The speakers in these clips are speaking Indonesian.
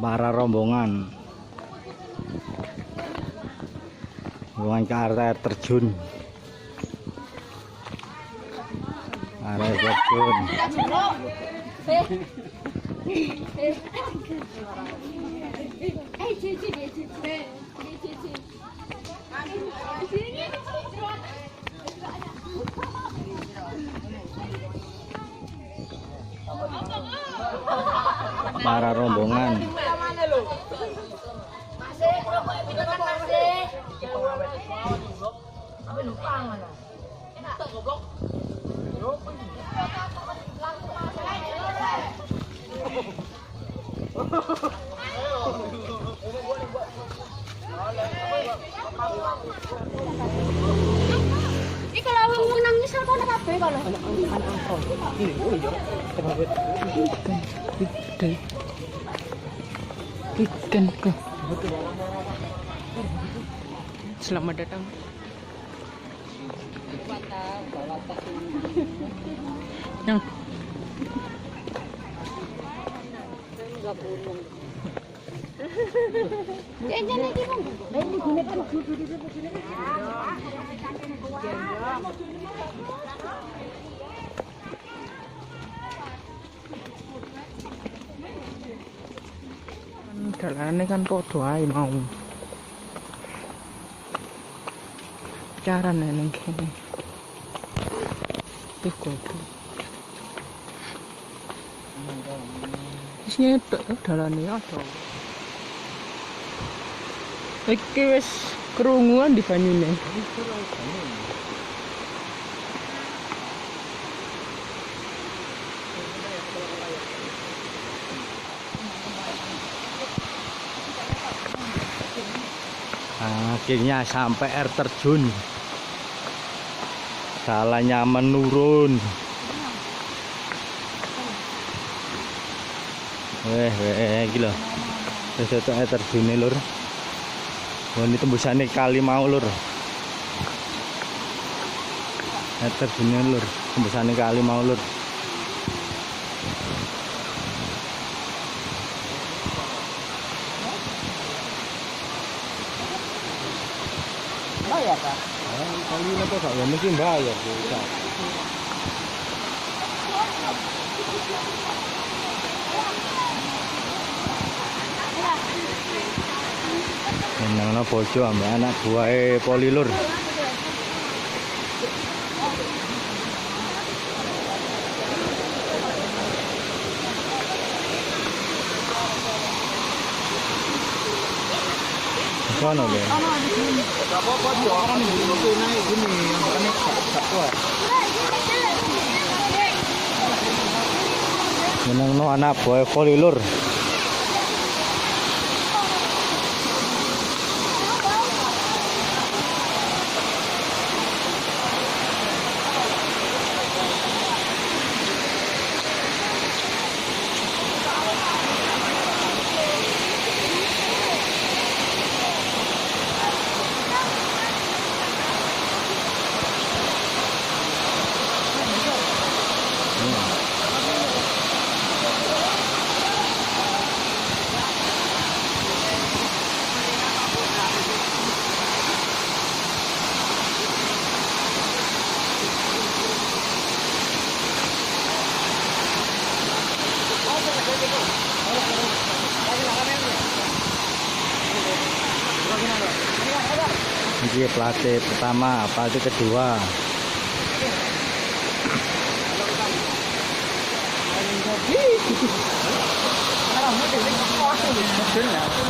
para rombongan ke area terjun. Area terjun. Para rombongan. Iki kalau wong nangis kok ana kabeh kalau. Ikan kok. Selamat datang. Yang Jangan iki, Bang. Ini gune kan. dalane kan podo ae mau. Carane nang kene. Pikku. Wis nyetok dalane ada. Iki wis krunguan di banyune. Akhirnya sampai air terjun. Jalannya menurun. Gila. Terus air terjun nih lur. Ini tembusannya kali mau lur. Air terjunnya lur. Tembusannya kali mau lur. Bayar Pak. Kali ini tuh gak mungkin bayar bisa. Menang bojo ambek anak buahe Polilur. Mana deh? Apa-apa dia orang itu naik gini yang makanya tak kuat. Menang anak buahe Polilur. Ini pelatih pertama, pelatih kedua.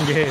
Nggih.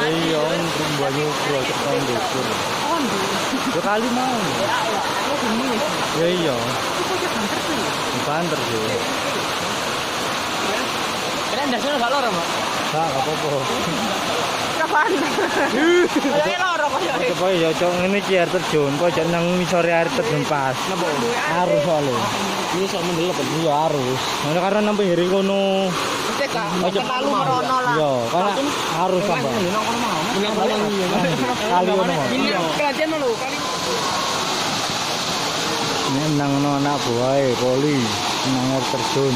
Iya, banyu pro tekan dukur. Dua kali mau. Ya iya. Banter sih. Kalian dasar gak loro, Mbak? Gak apa-apa. Kapan? Kayak loro kok ya. Coba ya cok ngene iki air terjun, kok jan nang ngisore air terjun pas. Napa? Arus soalnya. Ini sok mendelep. Iya arus. Nah, karena sampai hari kono. Mesti becak. Oh, cepet. Lalu merono lah. Iya, karena harus apa? Kali ono. Pelatihan lo kali. Ini nang anak buah poli, nang air terjun.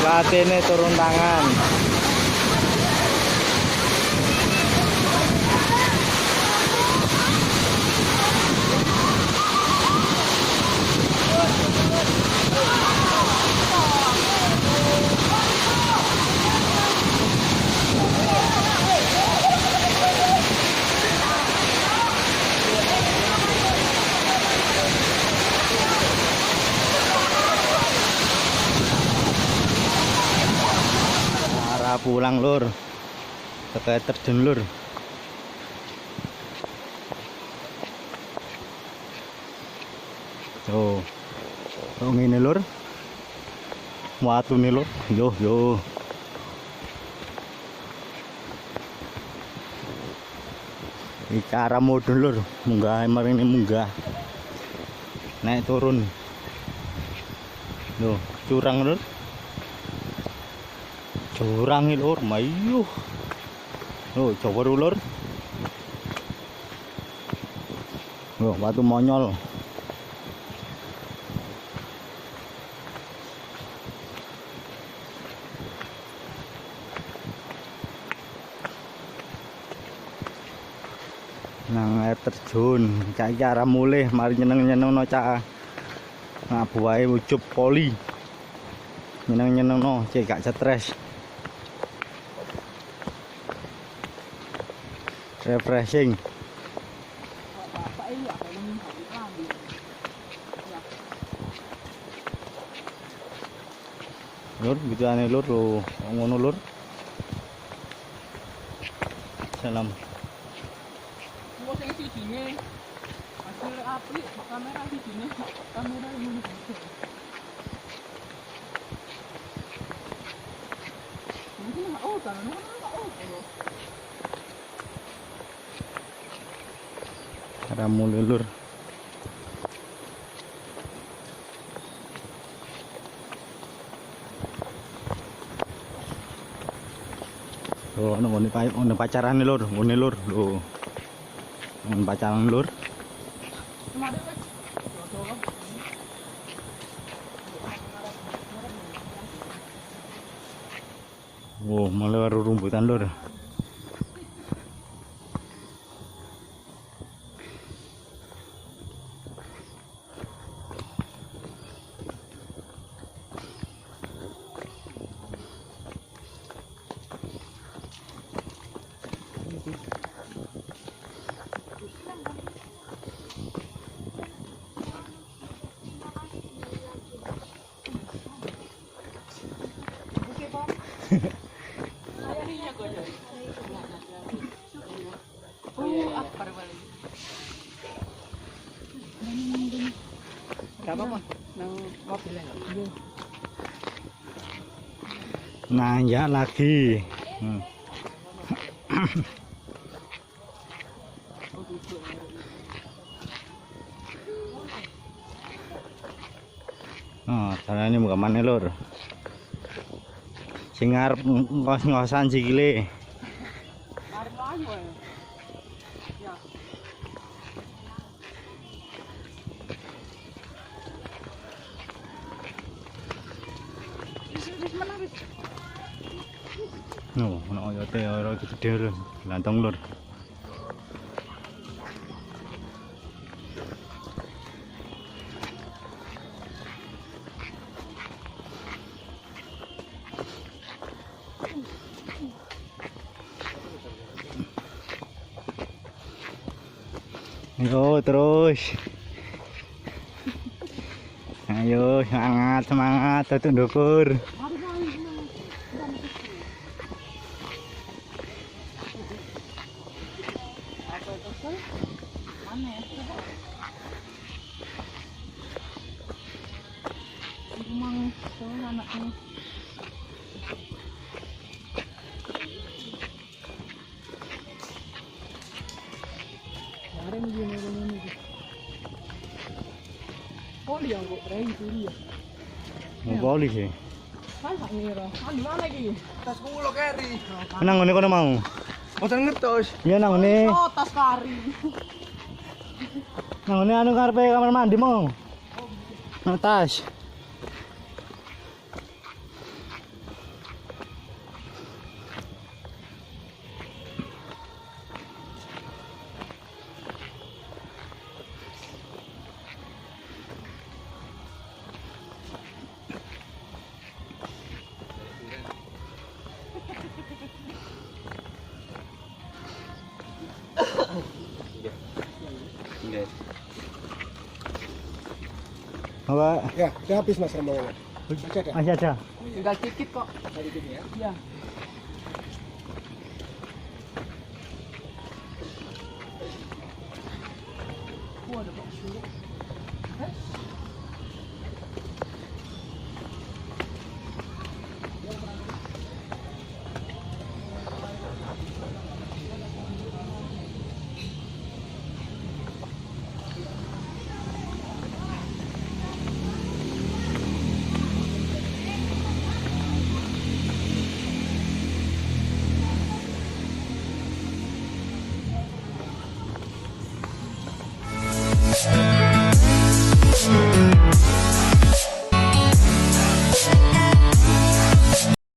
Latihnya turun tangan. Pulang lur, ke terjun lur. Tuh, ini lur, watu nih lur, yo. Ini cara mudun lur, munggah emang ini munggah, naik turun, tuh curang lur. Curang lur, mayuh. Oh, coba dulu lur. Oh, batu monyol. Nang air terjun, cak cara mulih, mari nyeneng-nyeneng no cak. Ngabuai ucup poli. Nyeneng-nyeneng no, cek gak stres. Refreshing. Lur, gitu aneh lur, ngono lur. Salam. Ramu lur. Oh, ono pacaran lur, ngene lur. Lho. Pacaran lur. Wow, malah baru rumputan lor. Gak apa-apa. Nang mobil enggak? Nanjak lagi. Oh, caranya bukan mana lur. Sing ngarep ngos-ngosan sikile. Arep layu ae. Ya. Wis menang wis. No, ono oyote ora gede lur. Lantong lur. Ayo terus. Ayo semangat semangat tutup ndukur. Emang anaknya. Kemarin dia ngomong ini. Poli yang kok rey itu dia. Mau poli sih. Kan tak ngira. Ah di mana iki? Tas kulo keri. Nang ngene kono mau. Mboten ngertos. Iya nang ngene. Oh, tas kari. Nang ngene anu karepe kamar mandi mau. Nang tas. Apa? Ya, udah habis Mas rombongannya. Masih ada. Masih ada. Tinggal dikit kok. Dari sini ya. Iya. Wah, ada bakso.